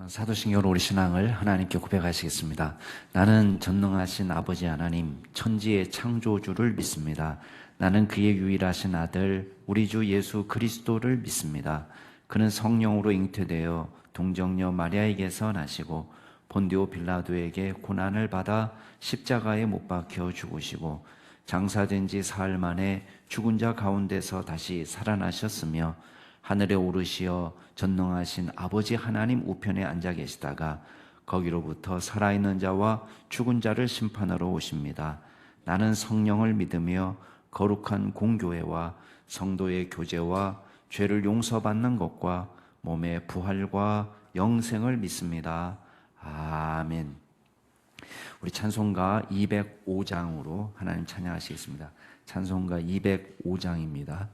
사도신경으로 우리 신앙을 하나님께 고백하시겠습니다. 나는 전능하신 아버지 하나님, 천지의 창조주를 믿습니다. 나는 그의 유일하신 아들, 우리 주 예수 그리스도를 믿습니다. 그는 성령으로 잉태되어 동정녀 마리아에게서 나시고 본디오 빌라도에게 고난을 받아 십자가에 못 박혀 죽으시고 장사된 지 사흘 만에 죽은 자 가운데서 다시 살아나셨으며 하늘에 오르시어 전능하신 아버지 하나님 우편에 앉아 계시다가 거기로부터 살아있는 자와 죽은 자를 심판하러 오십니다. 나는 성령을 믿으며 거룩한 공교회와 성도의 교제와 죄를 용서받는 것과 몸의 부활과 영생을 믿습니다. 아멘. 우리 찬송가 205장으로 하나님 찬양하시겠습니다. 찬송가 205장입니다.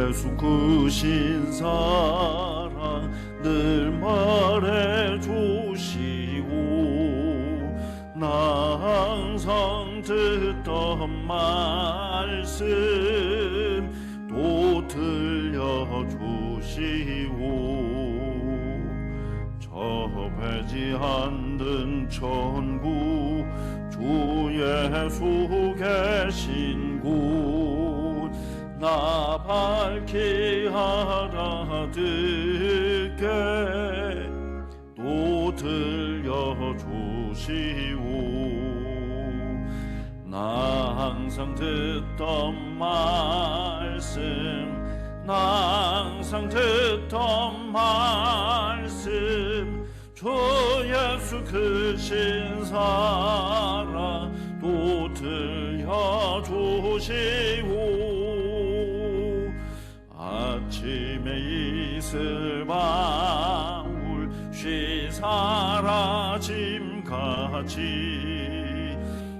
예수 크신 사랑 늘 말해주시고 나 항상 듣던 말씀 또 들려주시고 접하지 않는 천국 주 예수 계신 곳 나 밝히 알아듣게 또 들려주시오 나 항상 듣던 말씀 나 항상 듣던 말씀 주 예수 크신 사랑 또 들려주시오 아침에 이슬 방울 쉬 사라짐같이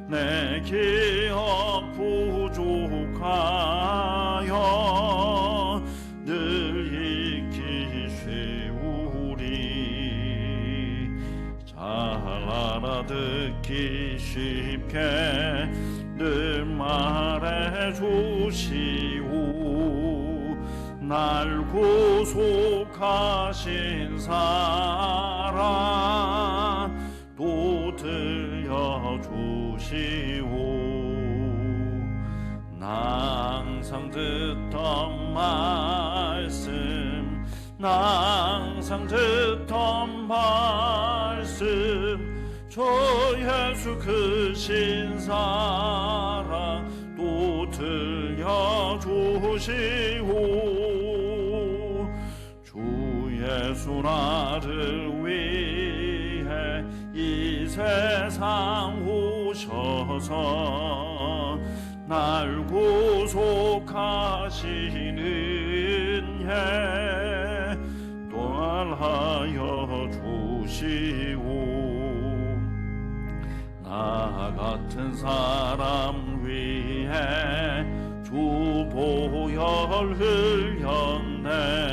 내 기억 부족하여 늘 익히 쉬우리 잘 알아듣기 쉽게 늘 말해주시오 날 구속하신 사랑 또 들려주시오 나 항상 듣던 말씀 나 항상 듣던 말씀 주 예수 크신 사랑 또 들려주시오 주 예수 나를 위해 이 세상 오셔서 날 구속하시는 예 또하여 주시오 나 같은 사람 위해 주 보혈 흘렸네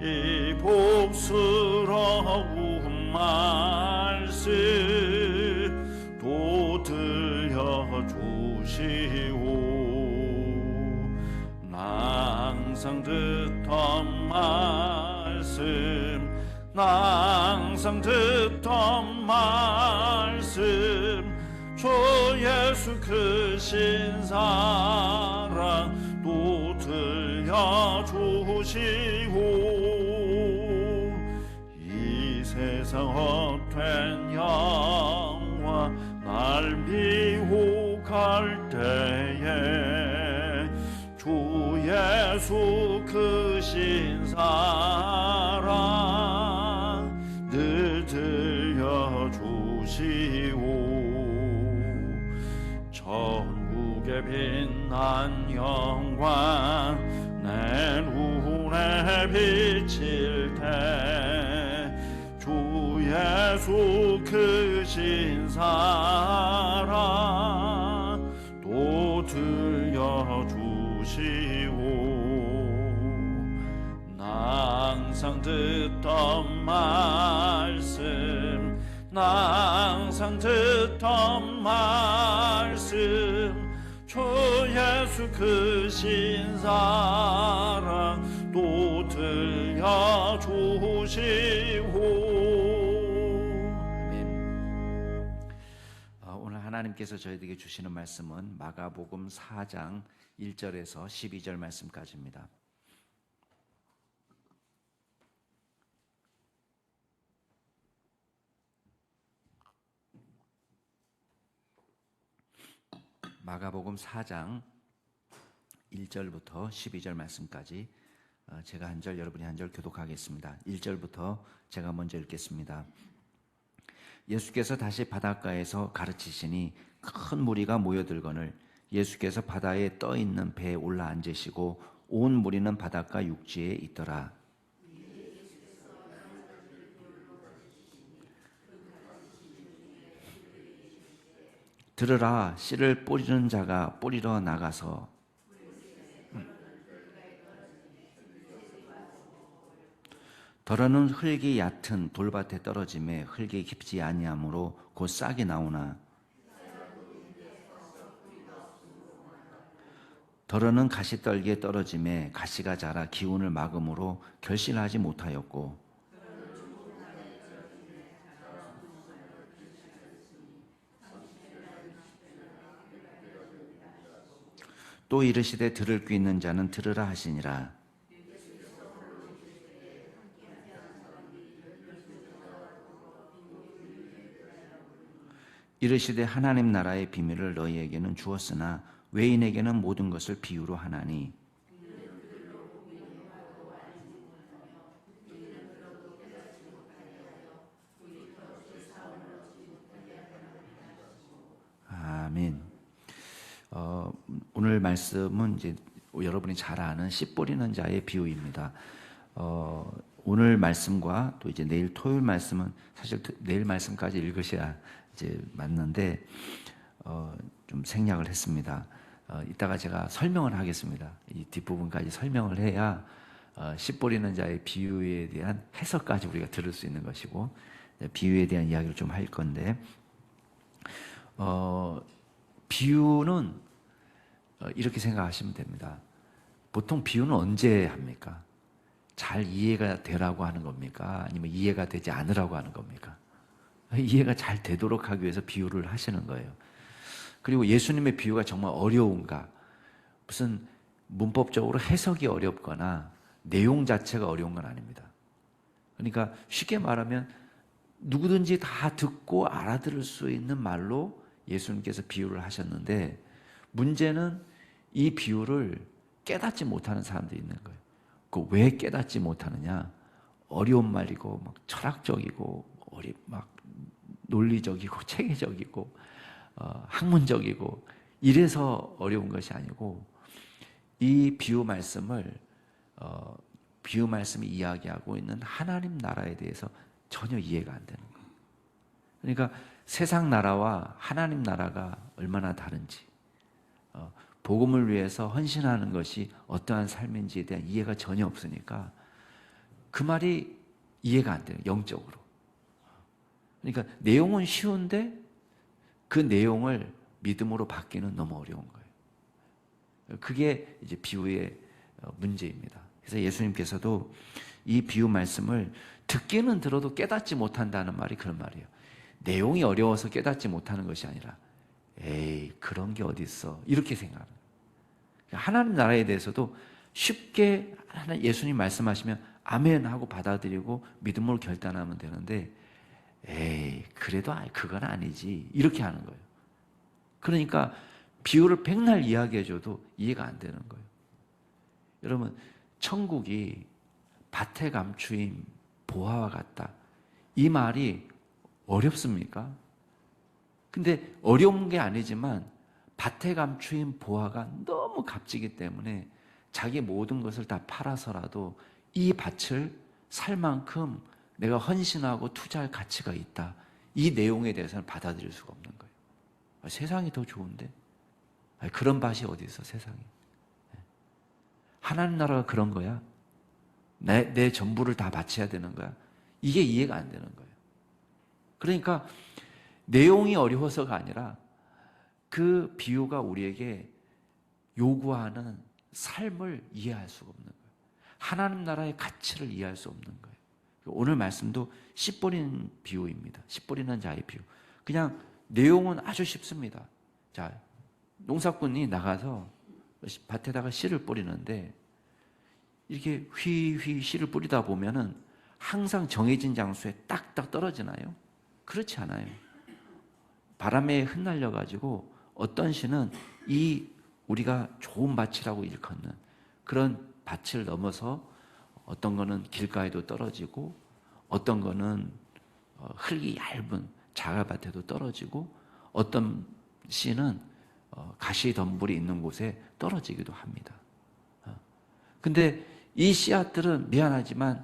이 복스러운 말씀 또 들려주시오 나 항상 듣던 말씀 나 항상 듣던 말씀 주 예수 크신 사랑 또 들려주시오 이 세상 헛된 영화 날 미혹할 때에 주 예수 크신 사랑 늘 들려주시오 천국의 빛난 영광 내 눈에 비칠 때 주 예수 크신 사랑 또 들려주시오 항상 듣던 말씀, 항상 듣던 말씀, 주 예수 크신 사랑 또 들려주시고. 아멘. 오늘 하나님께서 저희에게 주시는 말씀은 마가복음 4장 1절에서 12절 말씀까지입니다. 마가복음 4장 1절부터 12절 말씀까지 제가 한 절, 여러분이 한 절 교독하겠습니다. 1절부터 제가 먼저 읽겠습니다. 예수께서 다시 바닷가에서 가르치시니 큰 무리가 모여들거늘 예수께서 바다에 떠 있는 배에 올라 앉으시고 온 무리는 바닷가 육지에 있더라. 들으라, 씨를 뿌리는 자가 뿌리러 나가서 덜어는 흙이 얕은 돌밭에 떨어짐에 흙이 깊지 아니하므로 곧 싹이 나오나 덜어는 가시떨기에 떨어짐에 가시가 자라 기운을 막음으로 결실하지 못하였고 또 이르시되 들을 귀 있는 자는 들으라 하시니라. 이르시되 하나님 나라의 비밀을 너희에게는 주었으나 외인에게는 모든 것을 비유로 하나니 아멘. 오늘 말씀은 이제 여러분이 잘 아는 씨 뿌리는 자의 비유입니다. 오늘 말씀과 또 이제 내일 토요일 말씀은 사실 내일 말씀까지 읽으셔야 이제 맞는데 좀 생략을 했습니다. 이따가 제가 설명을 하겠습니다. 이 뒷부분까지 설명을 해야 씨 뿌리는 자의 비유에 대한 해석까지 우리가 들을 수 있는 것이고 비유에 대한 이야기를 좀 할 건데 비유는 이렇게 생각하시면 됩니다. 보통 비유는 언제 합니까? 잘 이해가 되라고 하는 겁니까? 아니면 이해가 되지 않으라고 하는 겁니까? 이해가 잘 되도록 하기 위해서 비유를 하시는 거예요. 그리고 예수님의 비유가 정말 어려운가? 무슨 문법적으로 해석이 어렵거나 내용 자체가 어려운 건 아닙니다. 그러니까 쉽게 말하면 누구든지 다 듣고 알아들을 수 있는 말로 예수님께서 비유를 하셨는데 문제는 이 비유를 깨닫지 못하는 사람들이 있는 거예요. 그 왜 깨닫지 못하느냐? 어려운 말이고 막 철학적이고 막 논리적이고 체계적이고 학문적이고 이래서 어려운 것이 아니고 이 비유 말씀이 이야기하고 있는 하나님 나라에 대해서 전혀 이해가 안 되는 거예요. 그러니까 세상 나라와 하나님 나라가 얼마나 다른지 복음을 위해서 헌신하는 것이 어떠한 삶인지에 대한 이해가 전혀 없으니까 그 말이 이해가 안 돼요. 영적으로. 그러니까 내용은 쉬운데 그 내용을 믿음으로 받기는 너무 어려운 거예요. 그게 이제 비유의 문제입니다. 그래서 예수님께서도 이 비유 말씀을 듣기는 들어도 깨닫지 못한다는 말이 그런 말이에요. 내용이 어려워서 깨닫지 못하는 것이 아니라 에이 그런 게 어디 있어 이렇게 생각하는 거예요. 하나님 나라에 대해서도 쉽게 예수님 말씀하시면 아멘 하고 받아들이고 믿음으로 결단하면 되는데 에이 그래도 그건 아니지 이렇게 하는 거예요. 그러니까 비유를 백날 이야기해줘도 이해가 안 되는 거예요. 여러분 천국이 밭에 감추인 보화와 같다 이 말이 어렵습니까? 근데 어려운 게 아니지만 밭에 감추인 보화가 너무 값지기 때문에 자기 모든 것을 다 팔아서라도 이 밭을 살 만큼 내가 헌신하고 투자할 가치가 있다. 이 내용에 대해서는 받아들일 수가 없는 거예요. 세상이 더 좋은데? 그런 밭이 어디 있어 세상에. 하나님 나라가 그런 거야. 내 전부를 다 바쳐야 되는 거야? 이게 이해가 안 되는 거예요. 그러니까 내용이 어려워서가 아니라 그 비유가 우리에게 요구하는 삶을 이해할 수가 없는 거예요. 하나님 나라의 가치를 이해할 수 없는 거예요. 오늘 말씀도 씨 뿌리는 비유입니다. 씨 뿌리는 자의 비유. 그냥 내용은 아주 쉽습니다. 자, 농사꾼이 나가서 밭에다가 씨를 뿌리는데 이렇게 휘휘 씨를 뿌리다 보면은 항상 정해진 장소에 딱딱 떨어지나요? 그렇지 않아요. 바람에 흩날려 가지고 어떤 씨는 이 우리가 좋은 밭이라고 일컫는 그런 밭을 넘어서 어떤 거는 길가에도 떨어지고 어떤 거는 흙이 얇은 자갈밭에도 떨어지고 어떤 씨는 가시덤불이 있는 곳에 떨어지기도 합니다. 근데 이 씨앗들은 미안하지만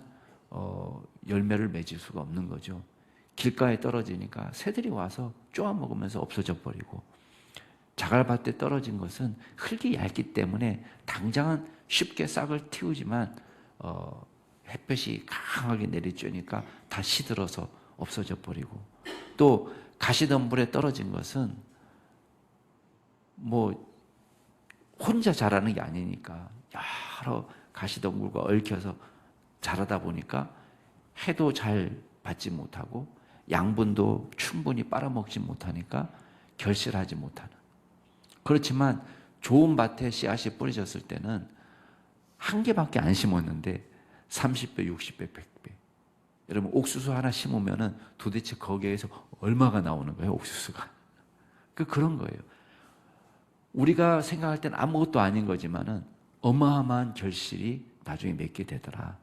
열매를 맺을 수가 없는 거죠. 길가에 떨어지니까 새들이 와서 쪼아 먹으면서 없어져 버리고, 자갈밭에 떨어진 것은 흙이 얇기 때문에 당장은 쉽게 싹을 틔우지만 햇볕이 강하게 내리쬐니까 다 시들어서 없어져 버리고, 또 가시덤불에 떨어진 것은 뭐 혼자 자라는 게 아니니까 여러 가시덤불과 얽혀서 자라다 보니까 해도 잘 받지 못하고 양분도 충분히 빨아먹지 못하니까 결실하지 못하는. 그렇지만 좋은 밭에 씨앗이 뿌려졌을 때는 한 개밖에 안 심었는데 30배, 60배, 100배. 여러분 옥수수 하나 심으면은 도대체 거기에서 얼마가 나오는 거예요, 옥수수가. 그런 거예요. 우리가 생각할 때는 아무것도 아닌 거지만은 어마어마한 결실이 나중에 맺게 되더라.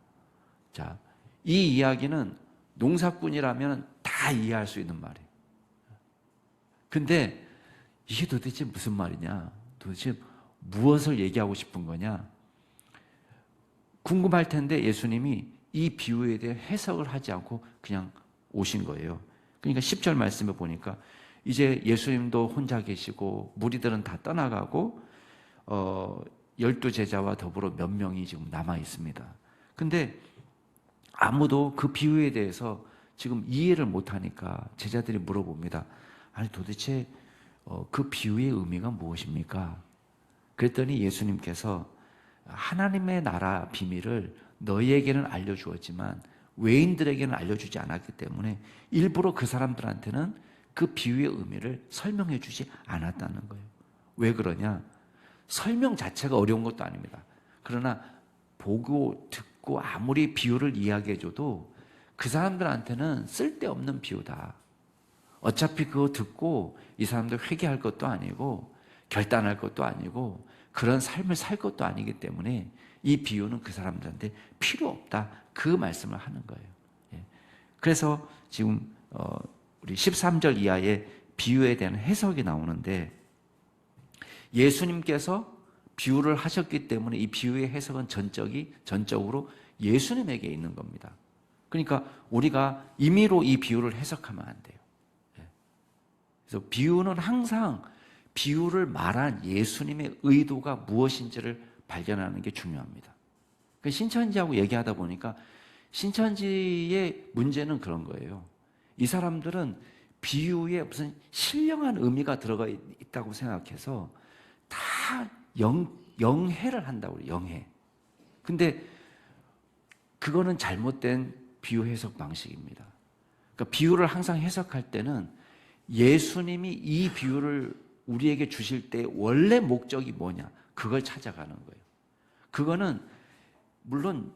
자, 이 이야기는 농사꾼이라면 다 이해할 수 있는 말이에요. 근데 이게 도대체 무슨 말이냐? 도대체 무엇을 얘기하고 싶은 거냐? 궁금할 텐데 예수님이 이 비유에 대해 해석을 하지 않고 그냥 오신 거예요. 그러니까 10절 말씀에 보니까 이제 예수님도 혼자 계시고 무리들은 다 떠나가고 12제자와 더불어 몇 명이 지금 남아 있습니다. 근데 아무도 그 비유에 대해서 지금 이해를 못하니까 제자들이 물어봅니다. 아니 도대체 그 비유의 의미가 무엇입니까? 그랬더니 예수님께서 하나님의 나라 비밀을 너희에게는 알려주었지만 외인들에게는 알려주지 않았기 때문에 일부러 그 사람들한테는 그 비유의 의미를 설명해 주지 않았다는 거예요. 왜 그러냐? 설명 자체가 어려운 것도 아닙니다. 그러나 보고 듣고 아무리 비유를 이야기해 줘도 그 사람들한테는 쓸데없는 비유다. 어차피 그거 듣고 이 사람들 회개할 것도 아니고 결단할 것도 아니고 그런 삶을 살 것도 아니기 때문에 이 비유는 그 사람들한테 필요 없다. 그 말씀을 하는 거예요. 그래서 지금 우리 13절 이하의 비유에 대한 해석이 나오는데 예수님께서 비유를 하셨기 때문에 이 비유의 해석은 전적으로 예수님에게 있는 겁니다. 그러니까 우리가 임의로 이 비유를 해석하면 안 돼요. 그래서 비유는 항상 비유를 말한 예수님의 의도가 무엇인지를 발견하는 게 중요합니다. 신천지하고 얘기하다 보니까 신천지의 문제는 그런 거예요. 이 사람들은 비유에 무슨 신령한 의미가 들어가 있다고 생각해서 다 영해를 한다고 그래요. 영해. 근데 그거는 잘못된 비유 해석 방식입니다. 그러니까 비유를 항상 해석할 때는 예수님이 이 비유를 우리에게 주실 때 원래 목적이 뭐냐, 그걸 찾아가는 거예요. 그거는 물론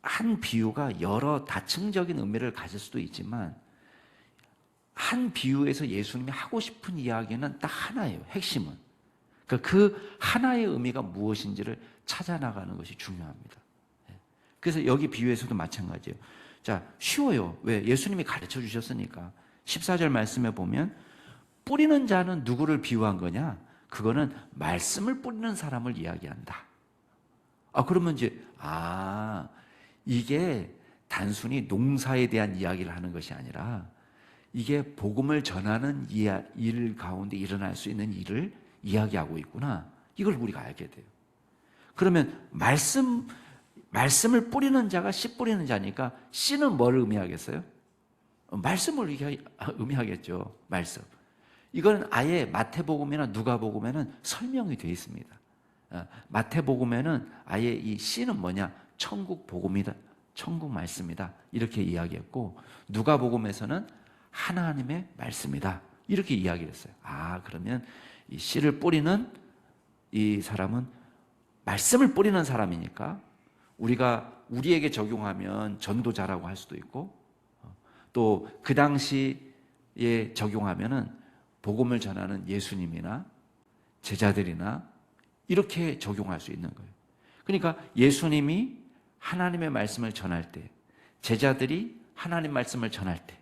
한 비유가 여러 다층적인 의미를 가질 수도 있지만 한 비유에서 예수님이 하고 싶은 이야기는 딱 하나예요. 핵심은. 그러니까 그 하나의 의미가 무엇인지를 찾아나가는 것이 중요합니다. 그래서 여기 비유에서도 마찬가지예요. 자, 쉬워요. 왜? 예수님이 가르쳐 주셨으니까. 14절 말씀에 보면 뿌리는 자는 누구를 비유한 거냐? 그거는 말씀을 뿌리는 사람을 이야기한다. 그러면 이제 이게 단순히 농사에 대한 이야기를 하는 것이 아니라 이게 복음을 전하는 일 가운데 일어날 수 있는 일을 이야기하고 있구나. 이걸 우리가 알게 돼요. 그러면 말씀 말씀을 뿌리는 자가 씨 뿌리는 자니까 씨는 뭘 의미하겠어요? 말씀을 의미하겠죠. 말씀. 이건 아예 마태복음이나 누가복음에는 설명이 되어 있습니다. 마태복음에는 아예 이 씨는 뭐냐? 천국 복음이다. 천국 말씀이다. 이렇게 이야기했고 누가복음에서는 하나님의 말씀이다. 이렇게 이야기를 했어요. 그러면 이 씨를 뿌리는 이 사람은 말씀을 뿌리는 사람이니까 우리가 우리에게 적용하면 전도자라고 할 수도 있고 또 그 당시에 적용하면은 복음을 전하는 예수님이나 제자들이나 이렇게 적용할 수 있는 거예요. 그러니까 예수님이 하나님의 말씀을 전할 때, 제자들이 하나님 말씀을 전할 때,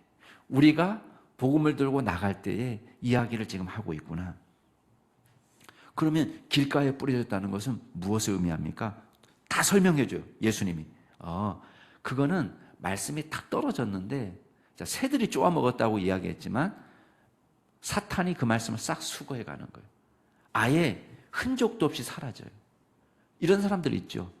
우리가 복음을 들고 나갈 때의 이야기를 지금 하고 있구나. 그러면 길가에 뿌려졌다는 것은 무엇을 의미합니까? 다 설명해 줘요. 예수님이. 그거는 말씀이 탁 떨어졌는데 새들이 쪼아 먹었다고 이야기했지만 사탄이 그 말씀을 싹 수거해 가는 거예요. 아예 흔적도 없이 사라져요. 이런 사람들 있죠.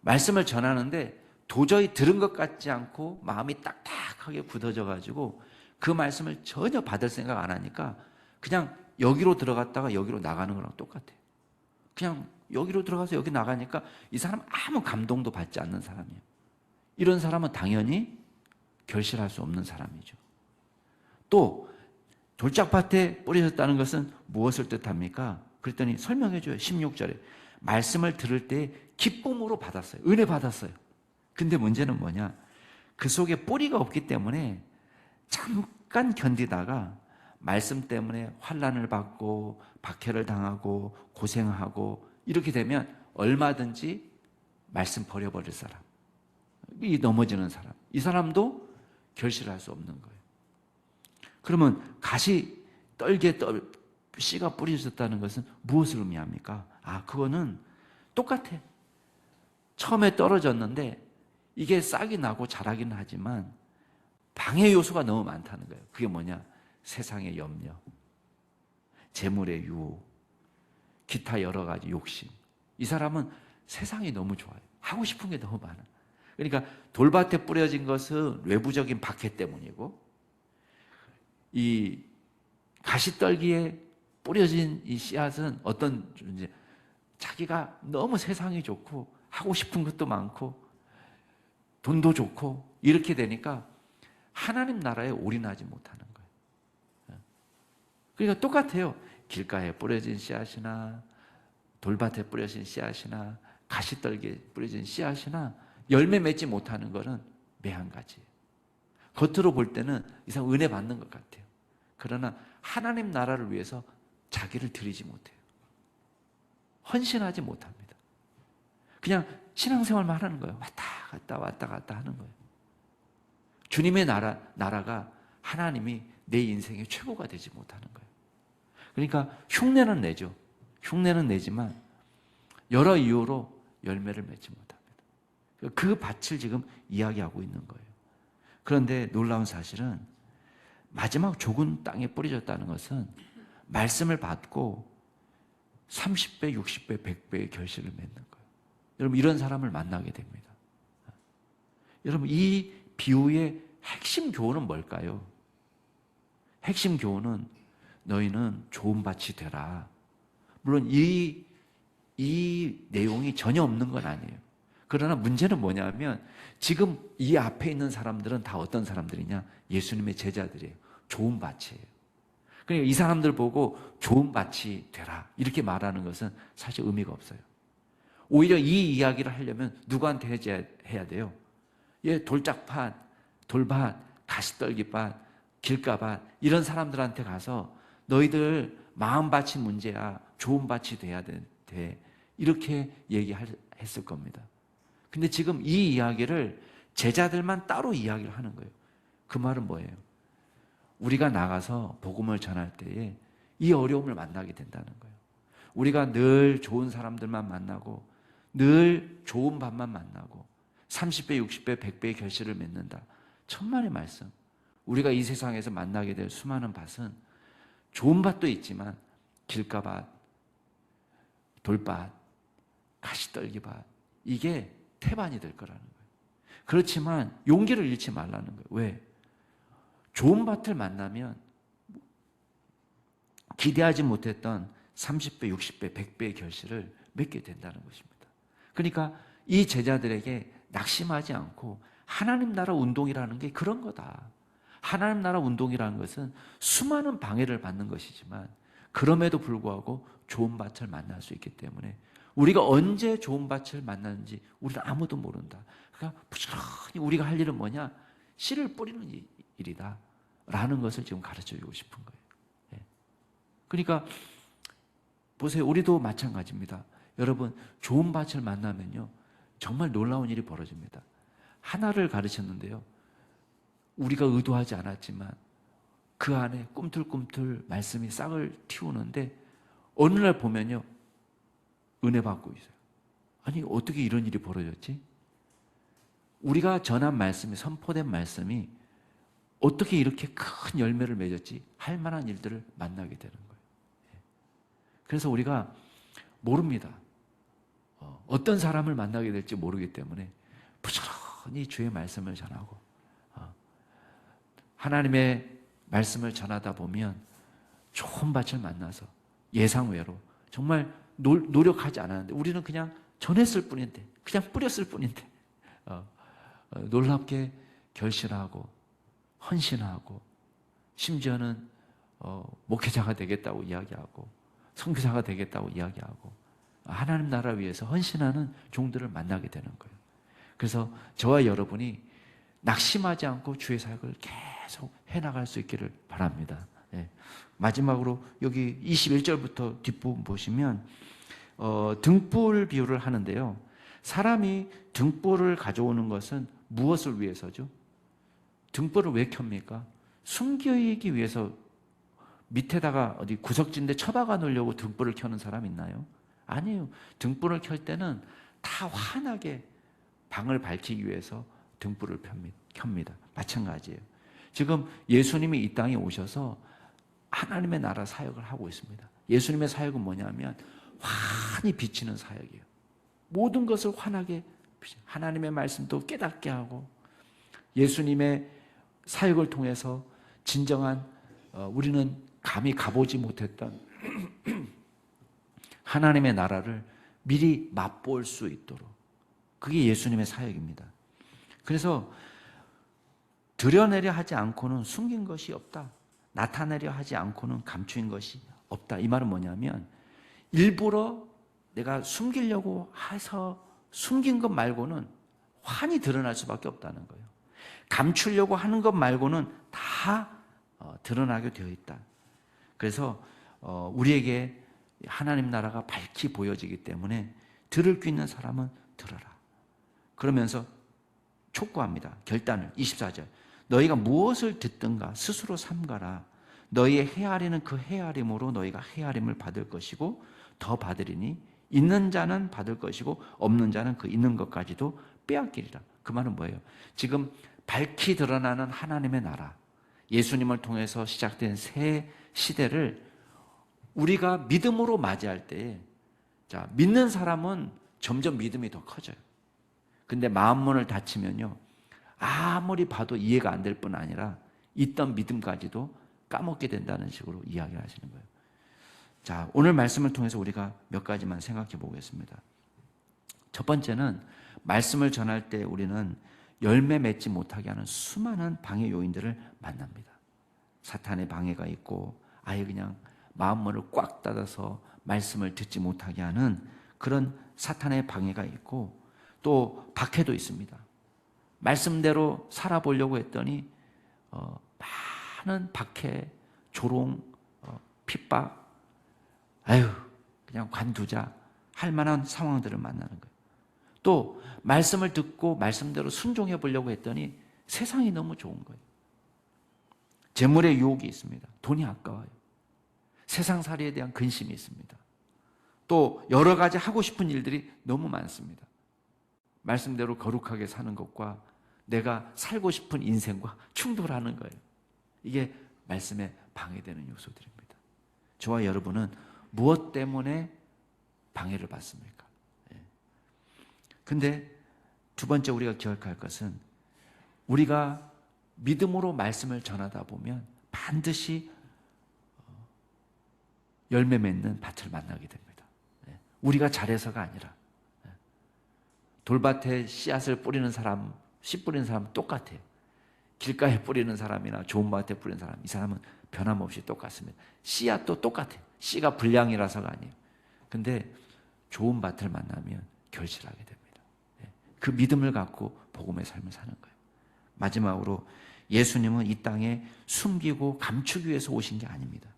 말씀을 전하는데 도저히 들은 것 같지 않고 마음이 딱딱하게 굳어져 가지고 그 말씀을 전혀 받을 생각 안 하니까 그냥 여기로 들어갔다가 여기로 나가는 거랑 똑같아요. 그냥 여기로 들어가서 여기 나가니까 이 사람 아무 감동도 받지 않는 사람이에요. 이런 사람은 당연히 결실할 수 없는 사람이죠. 또 돌짝밭에 뿌려졌다는 것은 무엇을 뜻합니까? 그랬더니 설명해 줘요. 16절에 말씀을 들을 때 기쁨으로 받았어요. 은혜 받았어요. 근데 문제는 뭐냐? 그 속에 뿌리가 없기 때문에 잠깐 견디다가 말씀 때문에 환난을 받고 박해를 당하고 고생하고 이렇게 되면 얼마든지 말씀 버려버릴 사람, 이 넘어지는 사람, 이 사람도 결실할 수 없는 거예요. 그러면 가시 떨게 씨가 뿌려졌다는 것은 무엇을 의미합니까? 그거는 똑같아. 처음에 떨어졌는데 이게 싹이 나고 자라기는 하지만 방해 요소가 너무 많다는 거예요. 그게 뭐냐? 세상의 염려, 재물의 유혹, 기타 여러 가지 욕심. 이 사람은 세상이 너무 좋아요. 하고 싶은 게 너무 많아. 그러니까 돌밭에 뿌려진 것은 외부적인 박해 때문이고 이 가시떨기에 뿌려진 이 씨앗은 어떤 존재? 자기가 너무 세상이 좋고 하고 싶은 것도 많고 돈도 좋고 이렇게 되니까 하나님 나라에 올인하지 못하는 거예요. 그러니까 똑같아요. 길가에 뿌려진 씨앗이나 돌밭에 뿌려진 씨앗이나 가시떨기에 뿌려진 씨앗이나 열매 맺지 못하는 것은 매한 가지예요. 겉으로 볼 때는 이 사람 은혜 받는 것 같아요. 그러나 하나님 나라를 위해서 자기를 드리지 못해요. 헌신하지 못합니다. 그냥 신앙생활만 하는 거예요. 왔다 갔다 하는 거예요. 주님의 나라가 하나님이 내 인생의 최고가 되지 못하는 거예요. 그러니까 흉내는 내죠. 흉내는 내지만 여러 이유로 열매를 맺지 못합니다. 그 밭을 지금 이야기하고 있는 거예요. 그런데 놀라운 사실은 마지막 좋은 땅에 뿌려졌다는 것은 말씀을 받고 30배, 60배, 100배의 결실을 맺는 거예요. 여러분 이런 사람을 만나게 됩니다. 여러분 이 비유의 핵심 교훈은 뭘까요? 핵심 교훈은 너희는 좋은 밭이 되라. 물론 이 내용이 전혀 없는 건 아니에요. 그러나 문제는 뭐냐면 지금 이 앞에 있는 사람들은 다 어떤 사람들이냐? 예수님의 제자들이에요. 좋은 밭이에요. 그러니까 이 사람들 보고 좋은 밭이 되라 이렇게 말하는 것은 사실 의미가 없어요. 오히려 이 이야기를 하려면 누구한테 해야 돼요? 돌짝밭, 돌밭, 가시떨기밭, 길가밭 이런 사람들한테 가서 너희들 마음밭이 문제야. 좋은 밭이 돼야 돼. 이렇게 얘기했을 겁니다. 근데 지금 이 이야기를 제자들만 따로 이야기를 하는 거예요. 그 말은 뭐예요? 우리가 나가서 복음을 전할 때에 이 어려움을 만나게 된다는 거예요. 우리가 늘 좋은 사람들만 만나고 늘 좋은 밭만 만나고 30배, 60배, 100배의 결실을 맺는다. 천만의 말씀. 우리가 이 세상에서 만나게 될 수많은 밭은 좋은 밭도 있지만 길가밭, 돌밭, 가시떨기밭 이게 태반이 될 거라는 거예요. 그렇지만 용기를 잃지 말라는 거예요. 왜? 좋은 밭을 만나면 기대하지 못했던 30배, 60배, 100배의 결실을 맺게 된다는 것입니다. 그러니까 이 제자들에게 낙심하지 않고 하나님 나라 운동이라는 게 그런 거다. 하나님 나라 운동이라는 것은 수많은 방해를 받는 것이지만 그럼에도 불구하고 좋은 밭을 만날 수 있기 때문에 우리가 언제 좋은 밭을 만나는지 우리는 아무도 모른다. 그러니까 부지런히 우리가 할 일은 뭐냐? 씨를 뿌리는 일이다 라는 것을 지금 가르쳐주고 싶은 거예요. 예. 그러니까 보세요. 우리도 마찬가지입니다. 여러분, 좋은 밭을 만나면요 정말 놀라운 일이 벌어집니다. 하나를 가르쳤는데요, 우리가 의도하지 않았지만 그 안에 꿈틀꿈틀 말씀이 싹을 틔우는데 어느 날 보면요 은혜 받고 있어요. 아니 어떻게 이런 일이 벌어졌지? 우리가 전한 말씀이, 선포된 말씀이 어떻게 이렇게 큰 열매를 맺었지? 할 만한 일들을 만나게 되는 거예요. 그래서 우리가 모릅니다. 어떤 사람을 만나게 될지 모르기 때문에 부지런히 주의 말씀을 전하고 하나님의 말씀을 전하다 보면 좋은 밭을 만나서 예상외로 정말 노력하지 않았는데 우리는 그냥 전했을 뿐인데, 그냥 뿌렸을 뿐인데 놀랍게 결실하고 헌신하고 심지어는 목회자가 되겠다고 이야기하고 선교사가 되겠다고 이야기하고 하나님 나라 위해서 헌신하는 종들을 만나게 되는 거예요. 그래서 저와 여러분이 낙심하지 않고 주의 사역을 계속 해나갈 수 있기를 바랍니다. 예. 마지막으로 여기 21절부터 뒷부분 보시면 등불 비유를 하는데요. 사람이 등불을 가져오는 것은 무엇을 위해서죠? 등불을 왜 켭니까? 숨기기 위해서 밑에다가 어디 구석진데 처박아 놓으려고 등불을 켜는 사람 있나요? 아니에요. 등불을 켤 때는 다 환하게 방을 밝히기 위해서 등불을 켭니다. 마찬가지예요. 지금 예수님이 이 땅에 오셔서 하나님의 나라 사역을 하고 있습니다. 예수님의 사역은 뭐냐면 환히 비치는 사역이에요. 모든 것을 환하게 하나님의 말씀도 깨닫게 하고 예수님의 사역을 통해서 진정한 우리는 감히 가보지 못했던 하나님의 나라를 미리 맛볼 수 있도록, 그게 예수님의 사역입니다. 그래서 드러내려 하지 않고는 숨긴 것이 없다. 나타내려 하지 않고는 감추인 것이 없다. 이 말은 뭐냐면 일부러 내가 숨기려고 해서 숨긴 것 말고는 환히 드러날 수밖에 없다는 거예요. 감추려고 하는 것 말고는 다 드러나게 되어 있다. 그래서 우리에게 하나님 나라가 밝히 보여지기 때문에 들을 귀 있는 사람은 들어라. 그러면서 촉구합니다. 결단을 24절. 너희가 무엇을 듣든가 스스로 삼가라. 너희의 헤아리는 그 헤아림으로 너희가 헤아림을 받을 것이고 더 받으리니 있는 자는 받을 것이고 없는 자는 그 있는 것까지도 빼앗기리라. 그 말은 뭐예요? 지금 밝히 드러나는 하나님의 나라, 예수님을 통해서 시작된 새 시대를 우리가 믿음으로 맞이할 때, 자, 믿는 사람은 점점 믿음이 더 커져요. 근데 마음문을 닫히면요, 아무리 봐도 이해가 안 될 뿐 아니라 있던 믿음까지도 까먹게 된다는 식으로 이야기를 하시는 거예요. 자, 오늘 말씀을 통해서 우리가 몇 가지만 생각해 보겠습니다. 첫 번째는 말씀을 전할 때 우리는 열매 맺지 못하게 하는 수많은 방해 요인들을 만납니다. 사탄의 방해가 있고 아예 그냥 마음문을 꽉 닫아서 말씀을 듣지 못하게 하는 그런 사탄의 방해가 있고 또 박해도 있습니다. 말씀대로 살아보려고 했더니 많은 박해, 조롱, 핍박, 그냥 관두자 할 만한 상황들을 만나는 거예요. 또 말씀을 듣고 말씀대로 순종해 보려고 했더니 세상이 너무 좋은 거예요. 재물의 유혹이 있습니다. 돈이 아까워요. 세상살이에 대한 근심이 있습니다. 또 여러 가지 하고 싶은 일들이 너무 많습니다. 말씀대로 거룩하게 사는 것과 내가 살고 싶은 인생과 충돌하는 거예요. 이게 말씀에 방해되는 요소들입니다. 저와 여러분은 무엇 때문에 방해를 받습니까? 근데 두 번째 우리가 기억할 것은 우리가 믿음으로 말씀을 전하다 보면 반드시 열매 맺는 밭을 만나게 됩니다. 우리가 잘해서가 아니라 돌밭에 씨앗을 뿌리는 사람, 씨 뿌리는 사람은 똑같아요. 길가에 뿌리는 사람이나 좋은 밭에 뿌리는 사람, 이 사람은 변함없이 똑같습니다. 씨앗도 똑같아요. 씨가 불량이라서가 아니에요. 근데 좋은 밭을 만나면 결실하게 됩니다. 그 믿음을 갖고 복음의 삶을 사는 거예요. 마지막으로 예수님은 이 땅에 숨기고 감추기 위해서 오신 게 아닙니다.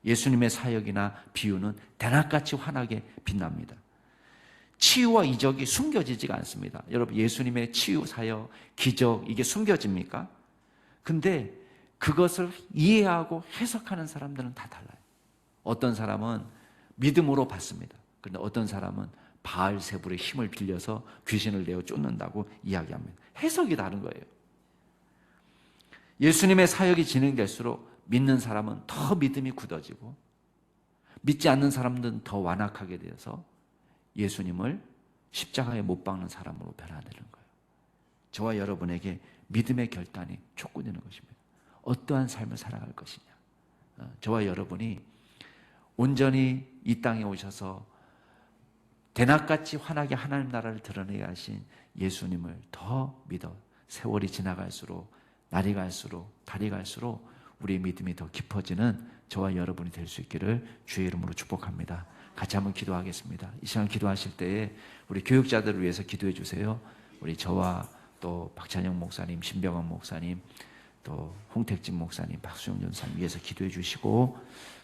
예수님의 사역이나 비유는 대낮같이 환하게 빛납니다. 치유와 이적이 숨겨지지가 않습니다. 여러분, 예수님의 치유 사역, 기적, 이게 숨겨집니까? 근데 그것을 이해하고 해석하는 사람들은 다 달라요. 어떤 사람은 믿음으로 받습니다. 그런데 어떤 사람은 바알세불의 힘을 빌려서 귀신을 내어 쫓는다고 이야기합니다. 해석이 다른 거예요. 예수님의 사역이 진행될수록 믿는 사람은 더 믿음이 굳어지고 믿지 않는 사람들은 더 완악하게 되어서 예수님을 십자가에 못 박는 사람으로 변화되는 거예요. 저와 여러분에게 믿음의 결단이 촉구되는 것입니다. 어떠한 삶을 살아갈 것이냐. 저와 여러분이 온전히 이 땅에 오셔서 대낮같이 환하게 하나님 나라를 드러내게 하신 예수님을 더 믿어 세월이 지나갈수록 날이 갈수록 달이 갈수록 우리의 믿음이 더 깊어지는 저와 여러분이 될 수 있기를 주의 이름으로 축복합니다. 같이 한번 기도하겠습니다. 이 시간 기도하실 때에 우리 교육자들을 위해서 기도해 주세요. 우리 저와 또 박찬영 목사님, 신병헌 목사님, 또 홍택진 목사님, 박수영 전사님 위해서 기도해 주시고,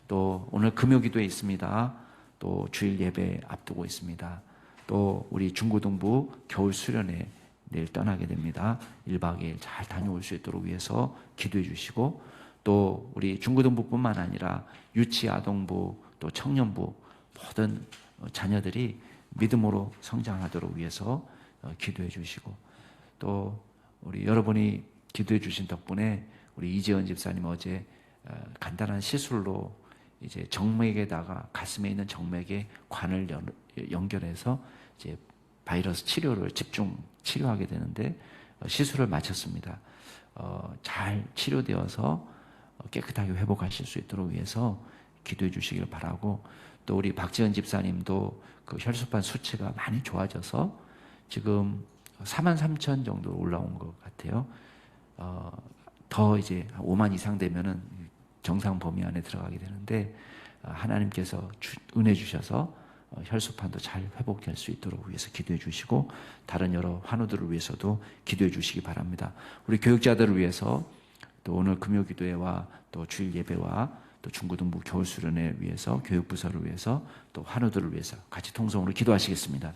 또 오늘 금요 기도에 있습니다. 또 주일 예배 앞두고 있습니다. 또 우리 중고등부 겨울 수련회 내일 떠나게 됩니다. 1박 2일 잘 다녀올 수 있도록 위해서 기도해 주시고, 또 우리 중고등부뿐만 아니라 유치 아동부 또 청년부 모든 자녀들이 믿음으로 성장하도록 위해서 기도해 주시고, 또 우리 여러분이 기도해 주신 덕분에 우리 이재원 집사님 어제 간단한 시술로 이제 정맥에다가 가슴에 있는 정맥에 관을 연결해서 이제 바이러스 치료를 집중 치료하게 되는데 시술을 마쳤습니다. 잘 치료되어서 깨끗하게 회복하실 수 있도록 위해서 기도해 주시길 바라고, 또 우리 박지은 집사님도 그 혈소판 수치가 많이 좋아져서 지금 43,000 정도 올라온 것 같아요. 더 이제 5만 이상 되면은 정상 범위 안에 들어가게 되는데 하나님께서 은혜 주셔서 혈소판도 잘 회복될 수 있도록 위해서 기도해 주시고, 다른 여러 환우들을 위해서도 기도해 주시기 바랍니다. 우리 교육자들을 위해서 또 오늘 금요 기도회와 또 주일 예배와 또 중고등부 겨울 수련회 위해서 교육부서를 위해서 또 환우들을 위해서 같이 통성으로 기도하시겠습니다.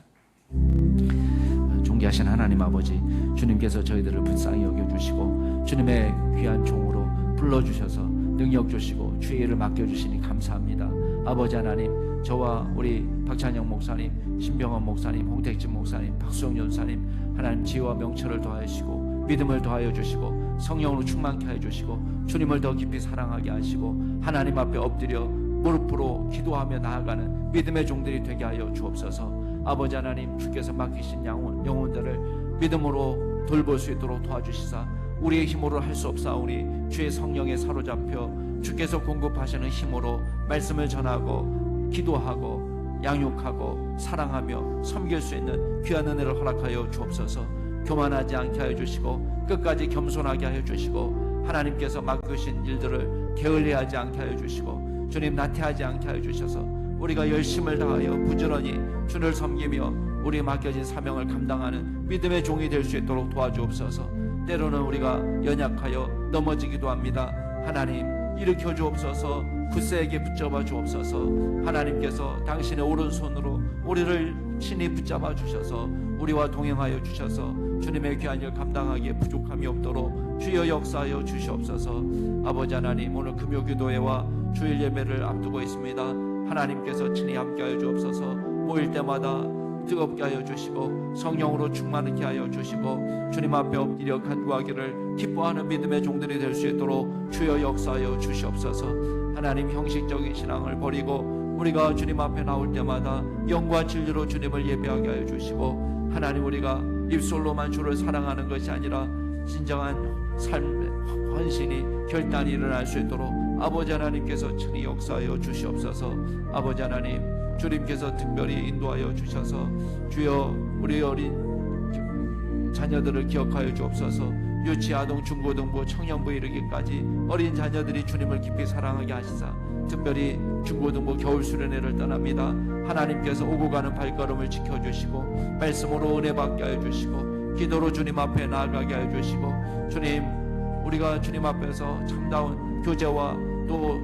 존귀하신 하나님 아버지, 주님께서 저희들을 불쌍히 여겨주시고 주님의 귀한 종으로 불러주셔서 능력 주시고 주의 일을 맡겨주시니 감사합니다. 아버지 하나님, 저와 우리 박찬영 목사님, 신병헌 목사님, 홍택진 목사님, 박수영 전사님, 하나님 지혜와 명철을 더하여 주시고 믿음을 더하여 주시고 성령으로 충만케 하여 주시고 주님을 더 깊이 사랑하게 하시고 하나님 앞에 엎드려 무릎으로 기도하며 나아가는 믿음의 종들이 되게 하여 주옵소서. 아버지 하나님, 주께서 맡기신 영혼들을 믿음으로 돌볼 수 있도록 도와주시사 우리의 힘으로 할 수 없사오니 주의 성령에 사로잡혀 주께서 공급하시는 힘으로 말씀을 전하고 기도하고 양육하고 사랑하며 섬길 수 있는 귀한 은혜를 허락하여 주옵소서. 교만하지 않게 하여 주시고 끝까지 겸손하게 하여 주시고 하나님께서 맡기신 일들을 게을리하지 않게 하여 주시고 주님 나태하지 않게 하여 주셔서 우리가 열심을 다하여 부지런히 주를 섬기며 우리 맡겨진 사명을 감당하는 믿음의 종이 될 수 있도록 도와주옵소서. 때로는 우리가 연약하여 넘어지기도 합니다. 하나님, 일으켜 주옵소서. 굳세게 붙잡아 주옵소서. 하나님께서 당신의 오른손으로 우리를 친히 붙잡아 주셔서 우리와 동행하여 주셔서 주님의 귀한 일 감당하기에 부족함이 없도록 주여 역사하여 주시옵소서. 아버지 하나님, 오늘 금요 기도회와 주일 예배를 앞두고 있습니다. 하나님께서 친히 함께하여 주옵소서. 모일 때마다 뜨겁게 하여 주시고 성령으로 충만하게 하여 주시고 주님 앞에 엎드려 간구하기를 기뻐하는 믿음의 종들이 될 수 있도록 주여 역사하여 주시옵소서. 하나님, 형식적인 신앙을 버리고 우리가 주님 앞에 나올 때마다 영과 진리로 주님을 예배하게 하여 주시고 하나님, 우리가 입술로만 주를 사랑하는 것이 아니라 진정한 삶의 헌신이 결단이 일어날 수 있도록 아버지 하나님께서 친히 역사하여 주시옵소서. 아버지 하나님, 주님께서 특별히 인도하여 주셔서 주여 우리 어린 자녀들을 기억하여 주옵소서. 유치, 아동, 중고등부, 청년부에 이르기까지 어린 자녀들이 주님을 깊이 사랑하게 하시사 특별히 중고등부 겨울 수련회를 떠납니다. 하나님께서 오고 가는 발걸음을 지켜주시고 말씀으로 은혜 받게 하여 주시고 기도로 주님 앞에 나아가게 하여 주시고 주님, 우리가 주님 앞에서 참다운 교제와 또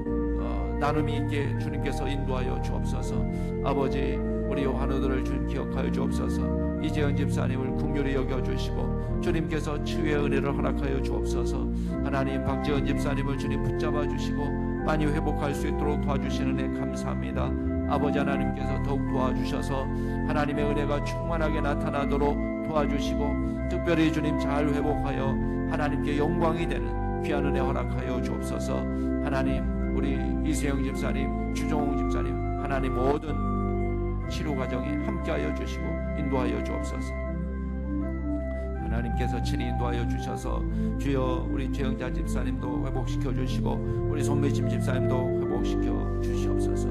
나눔이 있게 주님께서 인도하여 주옵소서. 아버지, 우리 환우들을 주님 기억하여 주옵소서. 이재현 집사님을 긍휼히 여겨주시고 주님께서 치유의 은혜를 허락하여 주옵소서. 하나님, 박재현 집사님을 주님 붙잡아 주시고 많이 회복할 수 있도록 도와주시는 애 감사합니다. 아버지 하나님께서 더욱 도와주셔서 하나님의 은혜가 충만하게 나타나도록 도와주시고 특별히 주님 잘 회복하여 하나님께 영광이 되는 귀한 은혜 허락하여 주옵소서. 하나님, 우리 이세영 집사님, 추종웅 집사님, 하나님 모든 치료 과정에 함께하여 주시고 인도하여 주옵소서. 하나님께서 친히 인도하여 주셔서 주여 우리 최영자 집사님도 회복시켜 주시고 우리 손매심 집사님도 회복시켜 주시옵소서.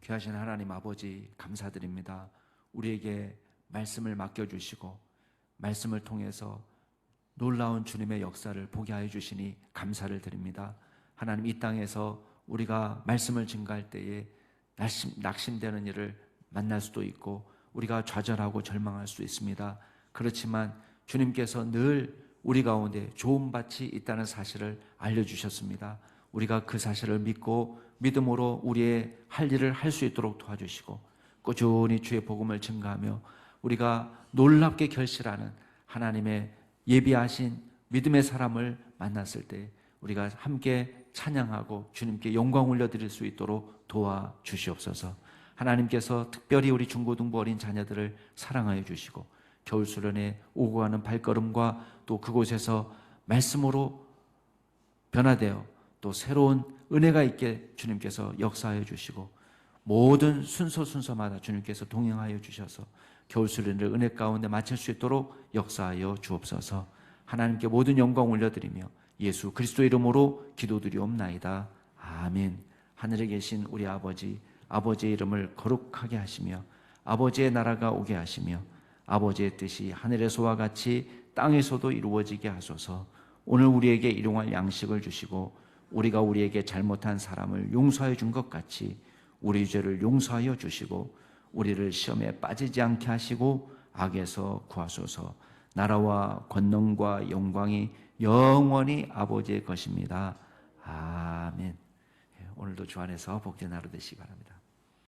귀하신 하나님 아버지, 감사드립니다. 우리에게 말씀을 맡겨주시고 말씀을 통해서 놀라운 주님의 역사를 보게 하여 주시니 감사를 드립니다. 하나님, 이 땅에서 우리가 말씀을 증거할 때에 낙심되는 일을 만날 수도 있고 우리가 좌절하고 절망할 수 있습니다. 그렇지만 주님께서 늘 우리 가운데 좋은 밭이 있다는 사실을 알려주셨습니다. 우리가 그 사실을 믿고 믿음으로 우리의 할 일을 할 수 있도록 도와주시고 꾸준히 주의 복음을 증거하며 우리가 놀랍게 결실하는 하나님의 예비하신 믿음의 사람을 만났을 때 우리가 함께 찬양하고 주님께 영광 올려드릴 수 있도록 도와주시옵소서. 하나님께서 특별히 우리 중고등부 어린 자녀들을 사랑하여 주시고 겨울 수련회 오고 가는 발걸음과 또 그곳에서 말씀으로 변화되어 또 새로운 은혜가 있게 주님께서 역사하여 주시고 모든 순서마다 주님께서 동행하여 주셔서 겨울 수련회를 은혜 가운데 마칠 수 있도록 역사하여 주옵소서. 하나님께 모든 영광 올려드리며 예수 그리스도 이름으로 기도드리옵나이다. 아멘. 하늘에 계신 우리 아버지, 아버지의 이름을 거룩하게 하시며 아버지의 나라가 오게 하시며 아버지의 뜻이 하늘에서와 같이 땅에서도 이루어지게 하소서. 오늘 우리에게 일용할 양식을 주시고 우리가 우리에게 잘못한 사람을 용서해 준 것 같이 우리 죄를 용서하여 주시고 우리를 시험에 빠지지 않게 하시고 악에서 구하소서. 나라와 권능과 영광이 영원히 아버지의 것입니다. 아멘. 오늘도 주 안에서 복된 하루 되시기 바랍니다.